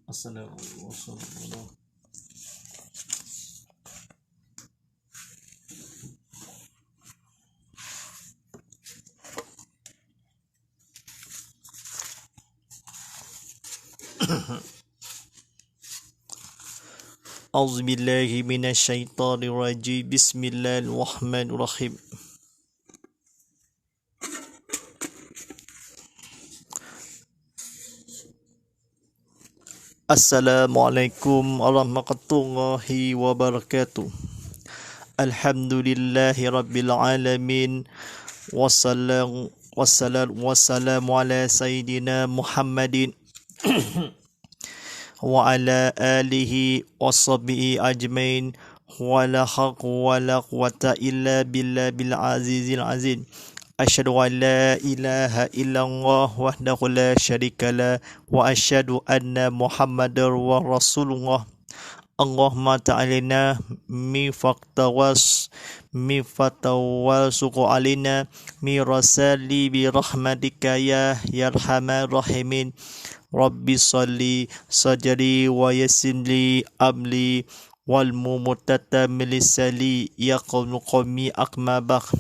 Assalamualaikum. Auzubillahi minasyaitonirrajim. Bismillahirrahmanirrahim. Assalamualaikum warahmatullahi wabarakatuh. Alhamdulillahi rabbil alamin. Wassalamu ala sayyidina Muhammadin wa ala alihi wa sahbihi ajmain. Wala haqqa wala quwwata illa billah bil azizil azim. Asyhadu an la ilaha illallah wahdahu la syarikalah wa asyhadu anna Muhammadar wa rasulullah. Allahumma ta'alina mi fatawasuqu alina mi rasali bi rahmatika ya yarhamar rahimin. Rabbi salli sajari wa yassirli amli wal mumutata milisali ya qawmi akmabak.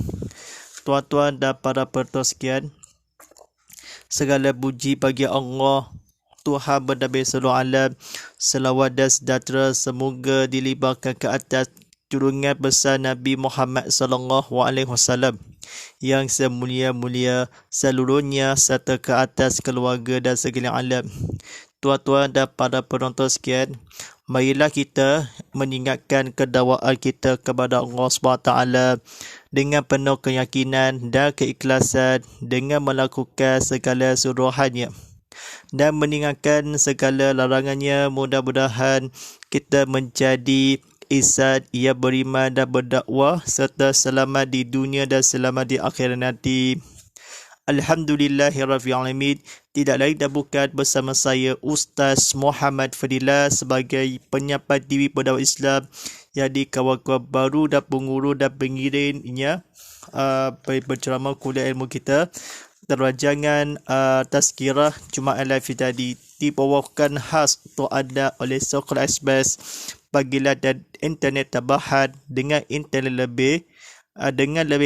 Tuan-tuan dan para penonton sekalian, segala puji bagi Allah, Tuhan berdabur seluruh alam. Selawat dan sejahtera semoga dilimpahkan ke atas junjungan besar Nabi Muhammad sallallahu alaihi wasallam yang semulia-mulia seluruhnya serta ke atas keluarga dan sekalian alam. Tuan-tuan dan para penonton sekalian, marilah kita mengingatkan kedakwaan kita kepada Allah SWT dengan penuh keyakinan dan keikhlasan, dengan melakukan segala suruhannya dan meninggalkan segala larangannya. Mudah-mudahan kita menjadi insan yang beriman dan berdakwah serta selamat di dunia dan selamat di akhirat nanti. Alhamdulillahirabbil alamin. Tidak lain dan bukan bersama saya Ustaz Muhammad Fadilah sebagai penyampai TV pendakwah Islam yang di kawan-kawan baru dan pengurus dan pengirimnya berceramah kuliah ilmu kita. Rancangan Tazkirah Jumaat Live tadi dibawakan khas untuk anda oleh Sekolah Express panggilan dan internet tambahan dengan internet lebih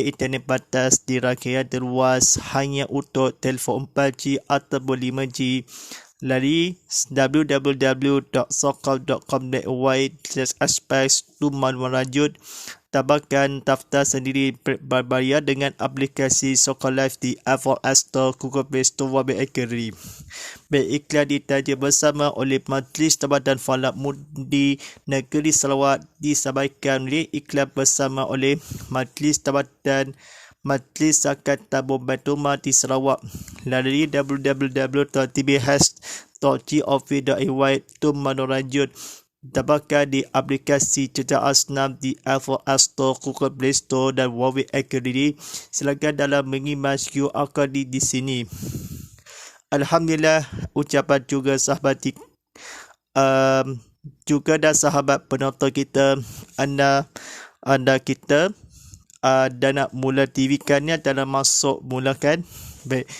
internet batas di rangkaian terluas hanya untuk telefon 4G ataupun 5G. Lari www.sokal.com.my/express tu merajut. Tambahkan daftar sendiri berbayar dengan aplikasi Sokal Live di Apple Store, Google Play Store dan BlackBerry. Iklan ditaja bersama oleh Majlis Tabadan Falak Mudi Negeri Sarawak disampaikan oleh iklan bersama oleh Majlis Tabadan Majlis Zakat Tabung Baitul di Sarawak. Lalui www.tbh.gov.my tu merajut. Dapatkan di aplikasi Cerdas Asnam di Apple Store, Google Play Store dan Huawei Academy. Silakan dalam mengimbas QR code di sini. Alhamdulillah, ucapan juga sahabat juga dan sahabat penonton kita, anda kita dan nak mula TV kan ni dalam masuk mulakan. Baik,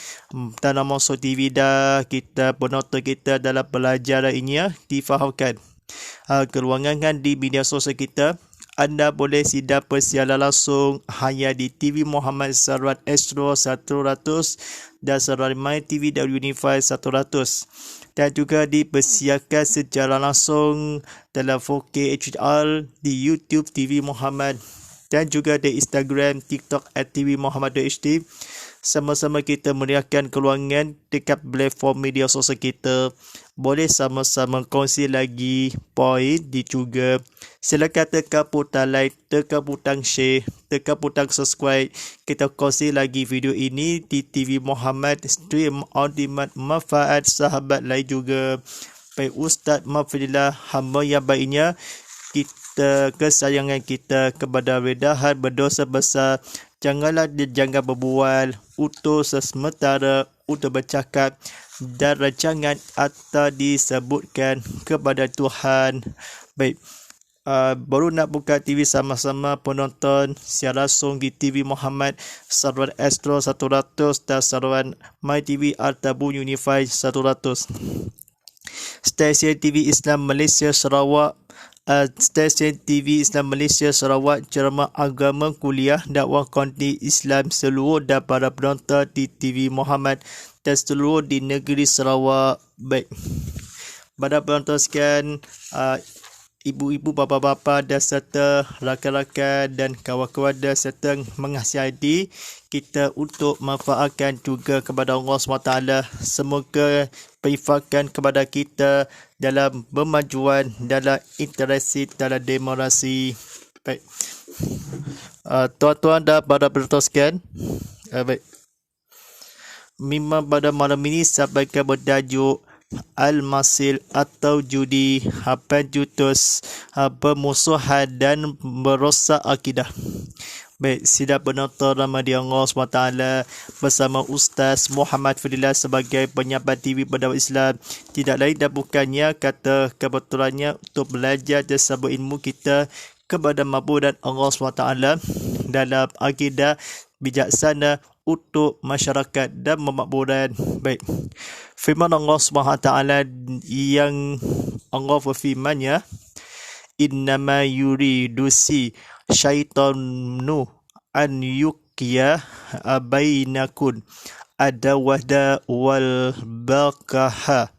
dalam masuk TV dah kita penonton kita dalam pelajaran ini difahamkan. Keruangan kan di media sosial kita, anda boleh sidang persiaran langsung hanya di TV Muhammad Sarawak Astro 100 dan Sarawak My TV dan Unify 100, dan juga dipersiapkan secara langsung dalam 4K HDR di YouTube TV Muhammad dan juga di Instagram, TikTok @TV Muhammad HD. Sama-sama kita meriahkan keluangan dekat platform media sosial kita. Boleh sama-sama kongsi lagi poin di juga. Silakan tekan butang like, tekan butang share, tekan butang subscribe. Kita kongsi lagi video ini di TV Muhammad Stream on demand, manfaat sahabat lain juga. Baik, Ustaz Mahfidillah, hamba yang baiknya, kita kesayangan kita kepada redahan berdosa besar. Jangan berbual untuk sementara untuk bercakap dan rancangan atau disebutkan kepada Tuhan. Baik, baru nak buka TV sama-sama penonton siar langsung di TV Muhammad saluran Astro 100 dan saluran My TV Artabu Unify 100. Stesen TV Islam Malaysia Sarawak, Stesen TV Islam Malaysia Sarawak ceramah agama kuliah dakwah konti Islam seluruh dan para penonton di TV Muhammad dan seluruh di negeri Sarawak. Baik, pada penonton sekian, ibu-ibu, bapa-bapa dan serta rakan-rakan dan kawan-kawan dan serta mengasihi hati kita untuk manfaatkan juga kepada Allah SWT. Semoga berinfakan kepada kita dalam pemajuan, dalam interaksi, dalam demokrasi. Baik, tuan-tuan dan para penonton sekalian, baik, memang pada malam ini sampaikan bertajuk Al-Masil atau judi, penjutus, permusuhan dan merosak akidah. Baik, sidang penonton rahmati Allah SWT bersama Ustaz Muhammad Fadilah sebagai penyampai TV pendakwah Islam. Tidak lain dan bukannya kata kebetulannya untuk belajar dan sambung ilmu kita kepada mabudan Allah SWT dalam akidah bijaksana untuk masyarakat dan pemakmuran. Baik, firman Allah SWT yang Allah berfirmannya, innama yuridusi syaitanu an yuqya bainakum adawada wal baqaha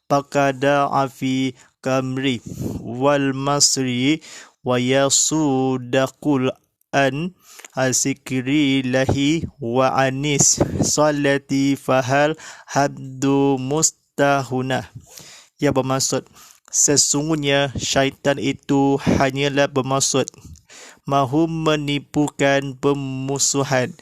pakada afi kamri wal masri wa yasudaqul an asikri lahi wa anis salati fahal habdu mustahunah. Yang bermaksud, sesungguhnya syaitan itu hanyalah bermaksud mahu menipukan pemusuhan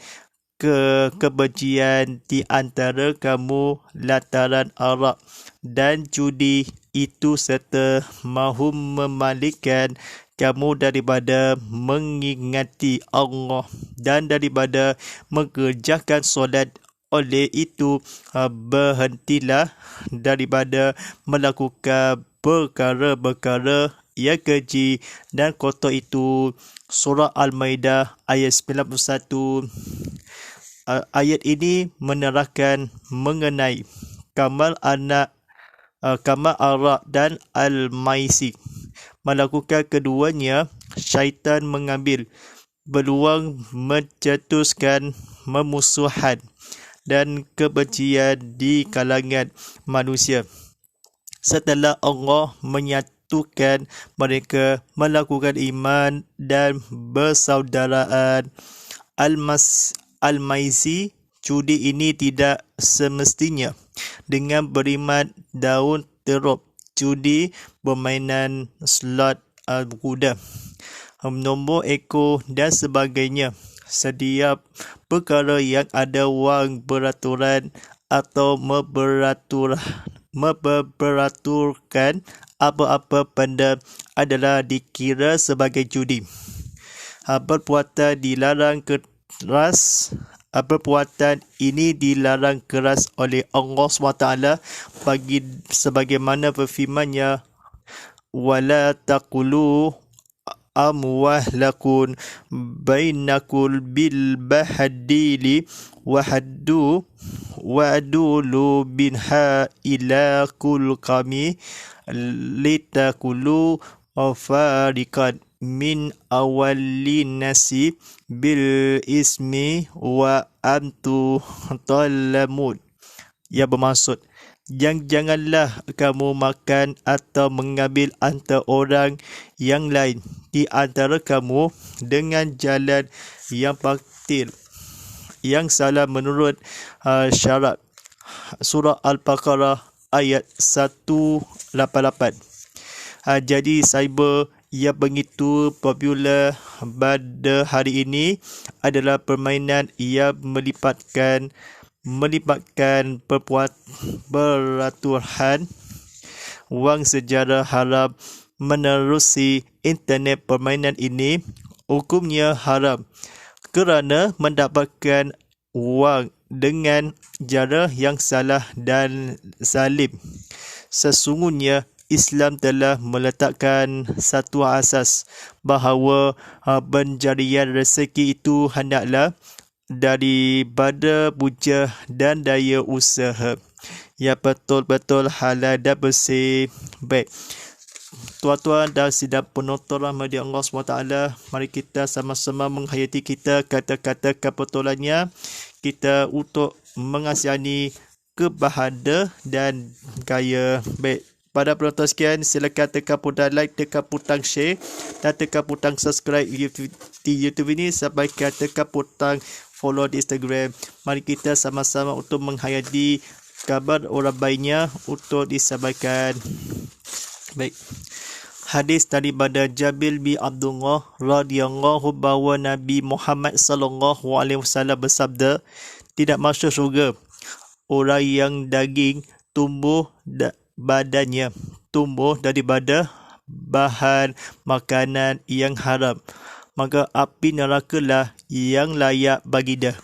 kebencian di antara kamu lantaran arak dan judi itu serta mahu memalingkan kamu daripada mengingati Allah dan daripada mengerjakan solat. Oleh itu, berhentilah daripada melakukan perkara-perkara yang keji dan kotor itu. Surah Al-Maidah ayat 91. Ayat ini menerangkan mengenai Kamal Arak dan Al-Maisi. Melakukan keduanya, syaitan mengambil peluang mencetuskan memusuhan dan kebencian di kalangan manusia. Setelah Allah menyatukan mereka melakukan iman dan bersaudaraan, Al-Maisi, judi ini tidak semestinya dengan beriman daun teruk, judi, permainan slot kuda, nombor ekor dan sebagainya. Setiap perkara yang ada wang beraturan atau memberaturkan apa-apa benda adalah dikira sebagai judi. Perbuatan dilarang keras. Perbuatan ini dilarang keras oleh Allah SWT bagi sebagaimana berfirmannya, wala taqulu amwahlakum bainakul bil bahadili wahaddu wa'dulu binha ila kul kami litakulu fariqan min awalin nasi bil ismi wa antu talamun. Yang bermaksud, janganlah kamu makan atau mengambil antara orang yang lain di antara kamu dengan jalan yang batil, yang salah menurut syarat. Surah Al-Baqarah ayat 188. Jadi cyber yang begitu popular pada hari ini adalah permainan yang melibatkan peraturan wang secara haram menerusi internet. Permainan ini hukumnya haram kerana mendapatkan wang dengan cara yang salah dan zalim. Sesungguhnya Islam telah meletakkan satu asas bahawa pencarian rezeki itu hendaklah daripada punca dan daya usaha yang betul-betul halal dan bersih. Baik, tuan-tuan dan sidang penonton rahmati Allah SWT, mari kita sama-sama menghayati kita kata-kata kebetulannya kita untuk mengasihani kebahagiaan dan gaya. Baik, pada penonton sekian, silakan tekan butang like, tekan butang share dan tekan butang subscribe di YouTube ini sampai tekan butang follow di Instagram. Mari kita sama-sama untuk menghayati kabar orang baiknya untuk disampaikan. Baik, hadis daripada Jabir bin Abdullah radhiyallahu bahawa Nabi Muhammad sallallahu alaihi wasallam bersabda, tidak masuk syurga orang yang daging tumbuh badannya tumbuh daripada bahan makanan yang haram, maka api neraka lah yang layak baginya.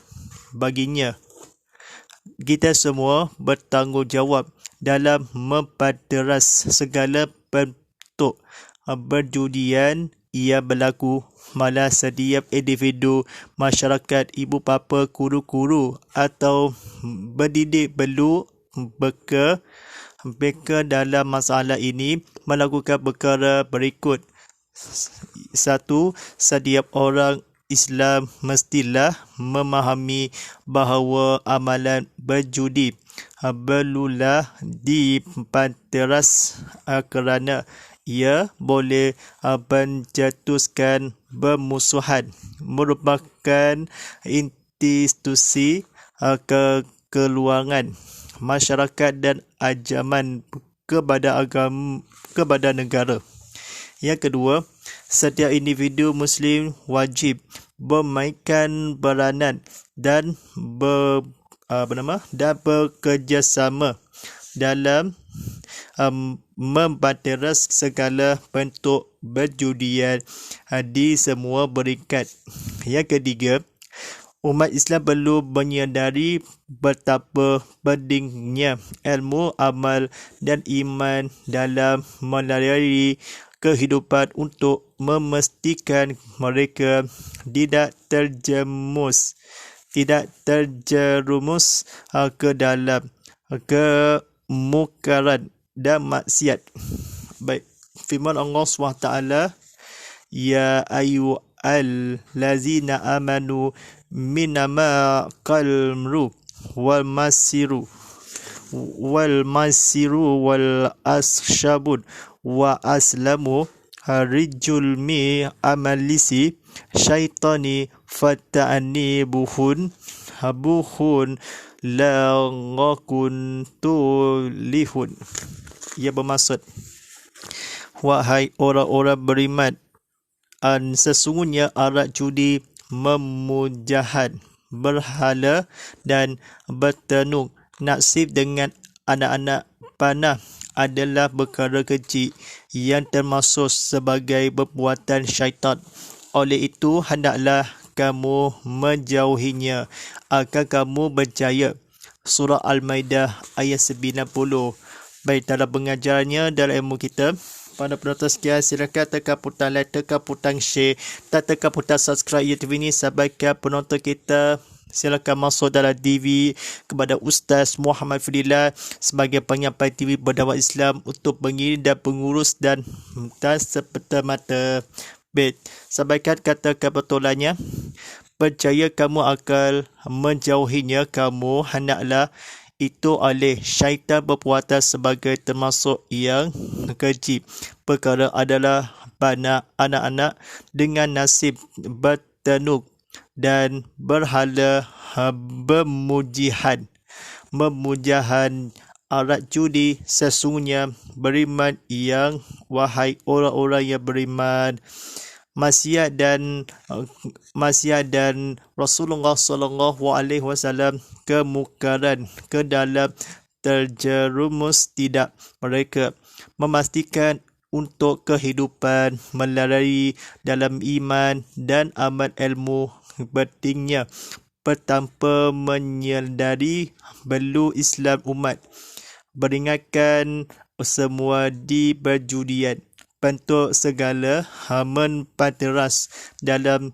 Kita semua bertanggungjawab dalam memperderas segala bentuk perjudian yang berlaku. Malah setiap individu, masyarakat, ibu bapa, guru-guru atau pendidik perlu beka dalam masalah ini melakukan perkara berikut. 1. Setiap orang Islam mestilah memahami bahawa amalan berjudi perlulah dipanteras kerana ia boleh mencetuskan bermusuhan, merupakan institusi kekeluargaan masyarakat dan ancaman kepada negara. Yang kedua, setiap individu Muslim wajib memainkan peranan dan bekerjasama dalam membanteras segala bentuk perjudian di semua peringkat. Yang ketiga, umat Islam perlu menyadari betapa pentingnya ilmu, amal dan iman dalam melalui kehidupan untuk memastikan mereka tidak terjerumus ke dalam kemukaran dan maksiat. Baik, firman Allah SWT, ya ayyuhallazina amanu minama qalmru wal masiru wal ashabun wa aslamu harijul mi amalisi syaitani fata'ani buhun la ngakun tulihun. Ia bermaksud, wahai orang-orang beriman, sesungguhnya arak judi, memujahan berhala dan bertenung nasib dengan anak-anak panah adalah perkara kecil yang termasuk sebagai perbuatan syaitan. Oleh itu, hendaklah kamu menjauhinya agar kamu berjaya. Surah Al-Maidah ayat 90. Baik, dalam pengajarannya dalam ilmu kita, pada penonton sekian, silakan tekan butang like, tekan butang share dan tekan butang subscribe YouTube ini sampai penonton kita. Silakan masuk dalam TV kepada Ustaz Muhammad Fadilah sebagai penyampai TV berdakwah Islam untuk pengirim dan pengurus dan seperti-mata. Baik, sampaikan kata kebetulannya. Percaya kamu akan menjauhinya, kamu hendaklah itu oleh syaitan berpuasa sebagai termasuk yang keji. Perkara adalah banyak anak-anak dengan nasib bertenung dan berhala memujahan arak judi. Sesungguhnya beriman yang wahai orang-orang yang beriman, maksiat dan Rasulullah sallallahu alaihi wasallam kemukaran ke dalam terjerumus tidak. Mereka memastikan untuk kehidupan melalui dalam iman dan amal ilmu pentingnya tanpa menyadari perlu Islam umat beringatkan semua di perjudian. Bentuk segala menpanteras dalam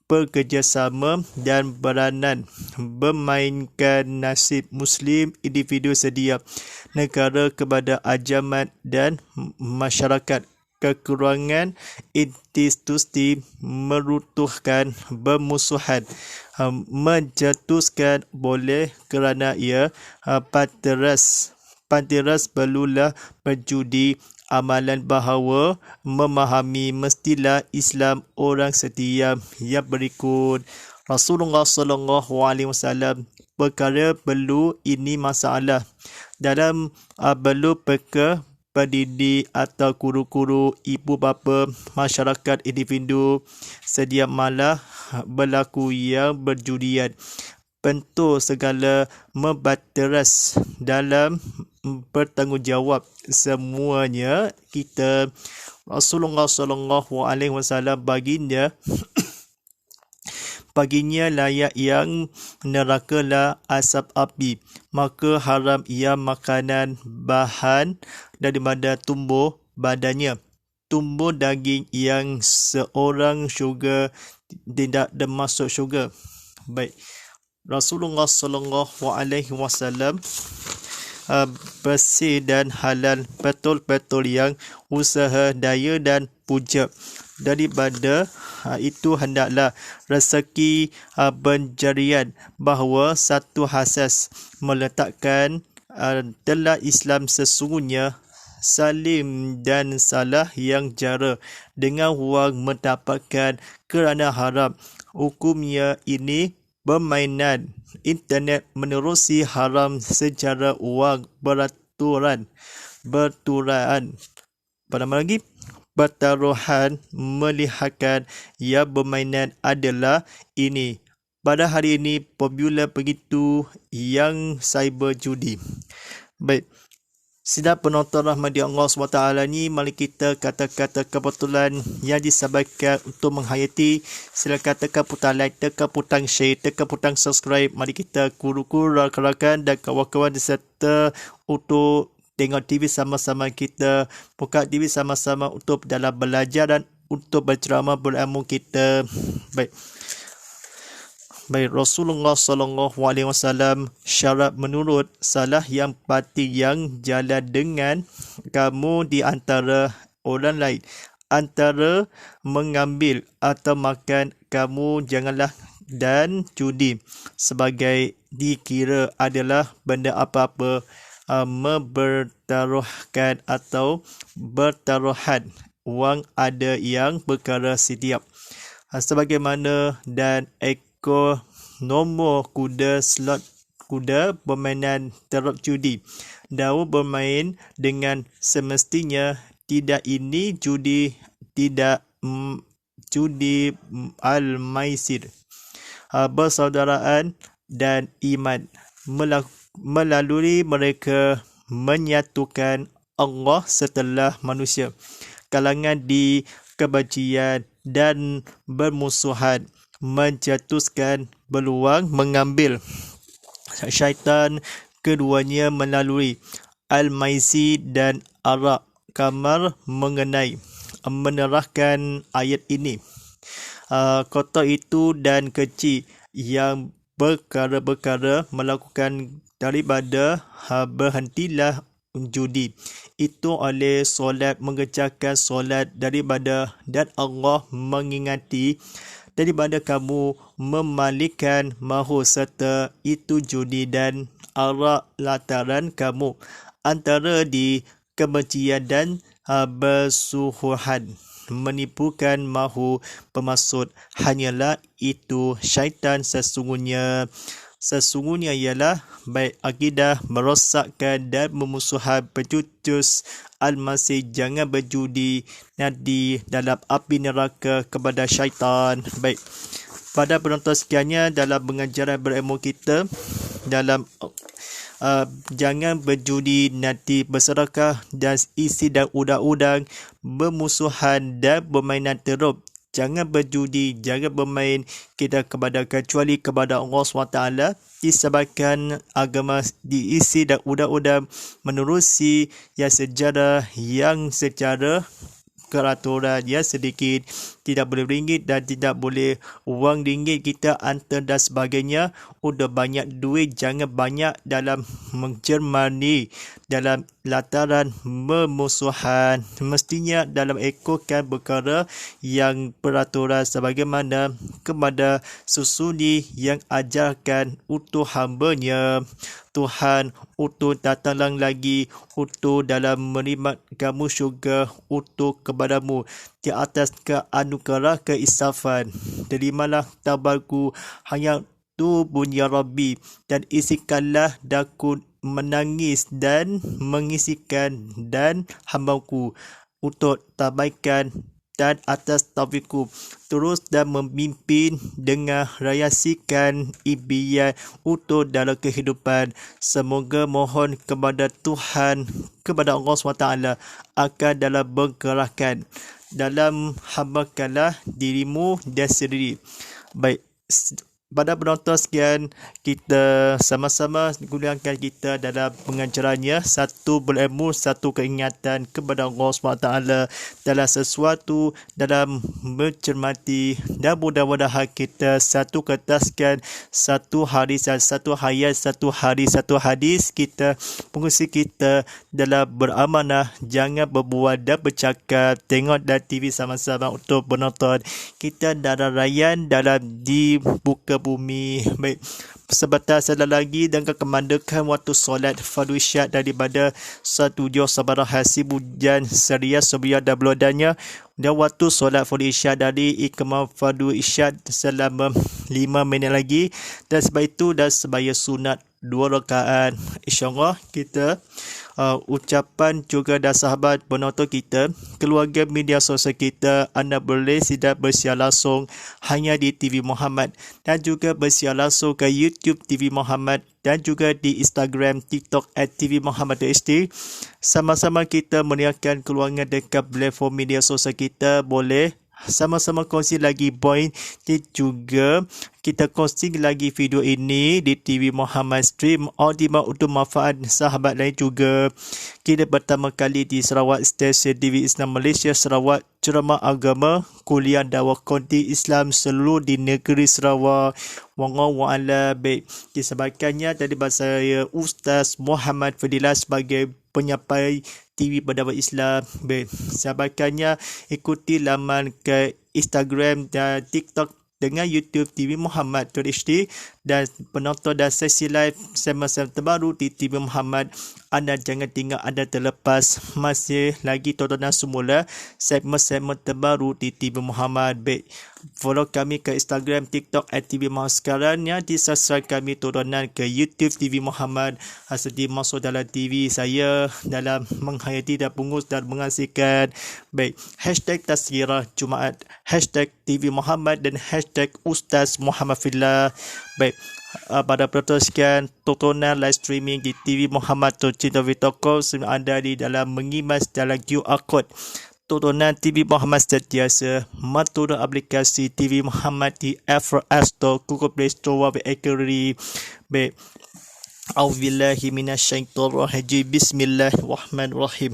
bekerjasama dan beranan memainkan nasib Muslim, individu setiap negara kepada ajamat dan masyarakat. Kekurangan institusi meruntuhkan bermusuhan, menjatuhkan boleh kerana ia panteras perlulah berjudi amalan bahawa memahami mestilah Islam orang setia yang berikut. Rasulullah sallallahu alaihi wasallam perkara perlu ini masalah dalam perlu peka pendidik atau guru-guru, ibu bapa, masyarakat, individu sedia malah berlaku yang berjudian. Bentuk segala membateras dalam bertanggungjawab semuanya kita. Rasulullah sallallahu alaihi wasallam baginya layak yang neraka lah asap api, maka haram ia makanan bahan daripada tumbuh badannya, tumbuh daging yang seorang syurga tidak termasuk syurga. Baik, Rasulullah sallallahu alaihi wasallam bersih dan halal betul-betul yang usaha daya dan puja. Daripada itu hendaklah rezeki pencarian bahawa satu asas meletakkan telah Islam sesungguhnya salim dan salah yang jara dengan wang mendapatkan kerana haram. Hukumnya ini permainan internet menerusi haram secara wang berturan. Apa nama lagi? Pertaruhan melihatkan yang bermainan adalah ini. Pada hari ini popular begitu yang cyber judi. Baik, sidang penonton rahmati Allah SWT ni, mari kita kata-kata kebetulan yang disampaikan untuk menghayati. Silakan tekan butang like, tekan butang share, tekan butang subscribe. Mari kita guru-guru, rakan-rakan dan kawan-kawan serta untuk tengok TV sama-sama, kita buka TV sama-sama untuk dalam belajar dan untuk berceramah berilmu kita. Baik, Rasulullah sallallahu alaihi wasallam syarat menurut salah yang pati yang jalan dengan kamu di antara orang lain, antara mengambil atau makan kamu janganlah, dan judi sebagai dikira adalah benda apa-apa bertaruhkan atau bertaruhan wang ada yang perkara setiap sebagaimana dan ekor nombor kuda, slot kuda, permainan teruk judi, daun bermain dengan semestinya tidak, ini judi tidak, judi al-maisir, persaudaraan dan iman melalui mereka menyatukan Allah setelah manusia, kalangan di kebencian dan bermusuhan, menjatuhkan peluang mengambil syaitan keduanya melalui al-maisi dan arak. Kamar mengenai menerahkan ayat ini, kota itu dan kecil yang perkara-perkara melakukan daripada berhentilah judi itu oleh solat, mengerjakan solat daripada, dan Allah mengingati daripada kamu memalikan mahu serta itu judi dan arak lataran kamu antara di kebencian dan bersuhuhan, menipukan mahu bermaksud hanyalah itu syaitan sesungguhnya ialah baik akidah, merosakkan dan memusuhan pencucus al-masih, jangan berjudi nanti dalam api neraka kepada syaitan. Baik, pada penonton sekiannya dalam pengajaran berilmu kita dalam jangan berjudi nanti bersedekah dan isi dan udang-udang bermusuhan dan permainan teruk jangan berjudi, jangan bermain kita kecuali kepada Allah SWT, disebabkan agama diisi dan undang-undang menerusi yang sejarah yang secara peraturan yang sedikit, tidak boleh ringgit dan tidak boleh wang ringgit kita hantar dan sebagainya. Udah banyak duit, jangan banyak dalam mencermani dalam lataran memusuhan. Mestinya dalam ekorkan perkara yang peraturan sebagaimana kepada susuni yang ajarkan utuh hambanya. Tuhan utuh datanglah lagi, utuh dalam menerima kamu syurga, utuh kepadamu di atas keanugerah keisafan. Terimalah tabarku hanya tu bunya Rabbi, dan isikanlah daku menangis dan mengisikan dan hambaku untuk tabaikan dan atas taufikku terus dan memimpin dengan rayasikan impian utuh dalam kehidupan. Semoga mohon kepada Tuhan, kepada Allah SWT akan dalam berkerahkan dalam hambakanlah dirimu dan sendiri. Baik, pada penonton sekian, kita sama-sama gunakan kita dalam pengajarannya. Satu berilmu, satu keingatan kepada Allah SWT dalam sesuatu, dalam mencermati, dan mudah-mudahan kita satu kertaskan satu hadis, satu hayat, satu hari, satu hadis kita, pengusi kita dalam beramanah, jangan berbual dan bercakap. Tengok dan TV sama-sama untuk penonton kita dalam rayan dalam dibuka bumi. Baik, sebentar saja lagi dengan kemandakan waktu solat fardu isyak daripada 1 jam sabarah hasib hujan seria sebiar dan belodannya, dan waktu solat fardu isyak dari ikmam fardu isyak selama 5 minit lagi, dan sebab itu dan sebaya sunat 2 rakaat. InsyaAllah kita ucapan juga dan sahabat penonton kita, keluarga media sosial kita, anda boleh sidak bersiar langsung hanya di TV Muhammad, dan juga bersiar langsung ke YouTube TV Muhammad, dan juga di Instagram, TikTok @TV Muhammad HD. Sama-sama kita meriahkan keluarga dekat platform media sosial kita. Boleh sama-sama kongsi lagi poin, dan juga kita kongsi lagi video ini di TV Muhammad Stream Audimat untuk manfaat sahabat lain juga. Kita pertama kali di Sarawak, stesen TV Islam Malaysia Sarawak, ceramah agama, kuliah dakwah konti Islam seluruh di negeri Sarawak. Wallahu a'lam. Baik, disebabkannya dari bahasa saya Ustaz Muhammad Fadilah sebagai penyampai TV berdakwah Islam. Baik, sebabkannya ikuti laman ke Instagram dan TikTok dengan YouTube TV Muhammad HD, dan penonton dan sesi live segmen terbaru di TV Muhammad. Anda jangan tinggal anda terlepas, masih lagi tontonan semula segmen-segmen terbaru di TV Muhammad. Baik, follow kami ke Instagram, TikTok @TV Muhammad sekarang, yang di-subscribe kami tontonan ke YouTube TV Muhammad. Hasil masuk dalam TV saya dalam menghayati dan pungus dan mengasihkan. Baik, hashtag Tazkirah Jumaat, hashtag TV Muhammad, dan hashtag Ustaz Muhammad Fillah. Baik, pada penonton sekian, tontonan live streaming di TV Muhammad Cinta Vitoko anda di dalam mengimas dalam QR code. Tontonan TV Muhammad sentiasa menturun aplikasi TV Muhammad di App Store, Google Play Store, Bakery. Baik, A'udzubillahi minasyaitonirrajim. Bismillahirrahmanirrahim.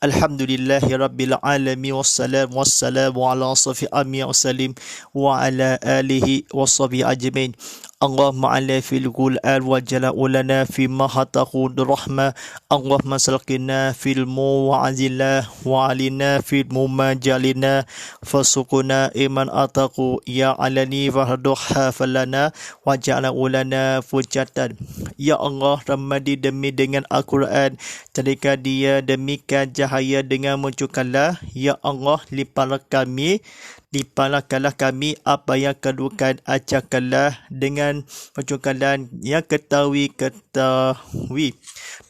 Alhamdulillahirabbil alamin, wassalamu ala asrafil anbiya'i wassalim wa ala alihi washabihi ajmain. Allahumma ala fil qul'an wa jala'u lana fi ma hataqud rahmah. Allahumma salqina fil mu'azillah wa alina fil mumajalina fasukuna iman ataqu ya alani wa haduha falana wa ja'ala ulana fujatan. Ya Allah, ramadi demi dengan Al-Quran, jadikan dia demikian cahaya dengan munculkanlah. Ya Allah, limpahkanlah kami apa yang kedudukan, ajarkanlah dengan munculkanlah yang ketahui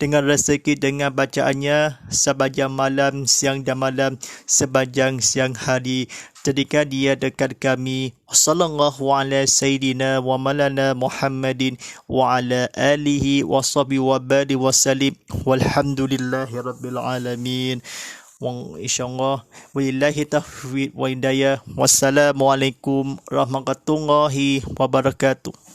dengan rezeki, dengan bacaannya sepanjang malam, siang dan malam, sepanjang siang hari. Jadikan dia dekat kami. Sallallahu ala sayyidina wa malana Muhammadin wa ala alihi wa sahbihi wa barik wa salim. Walhamdulillahi rabbil alamin. InsyaAllah. Wabillahi taufiq wa hidayah. Wassalamualaikum warahmatullahi wabarakatuh.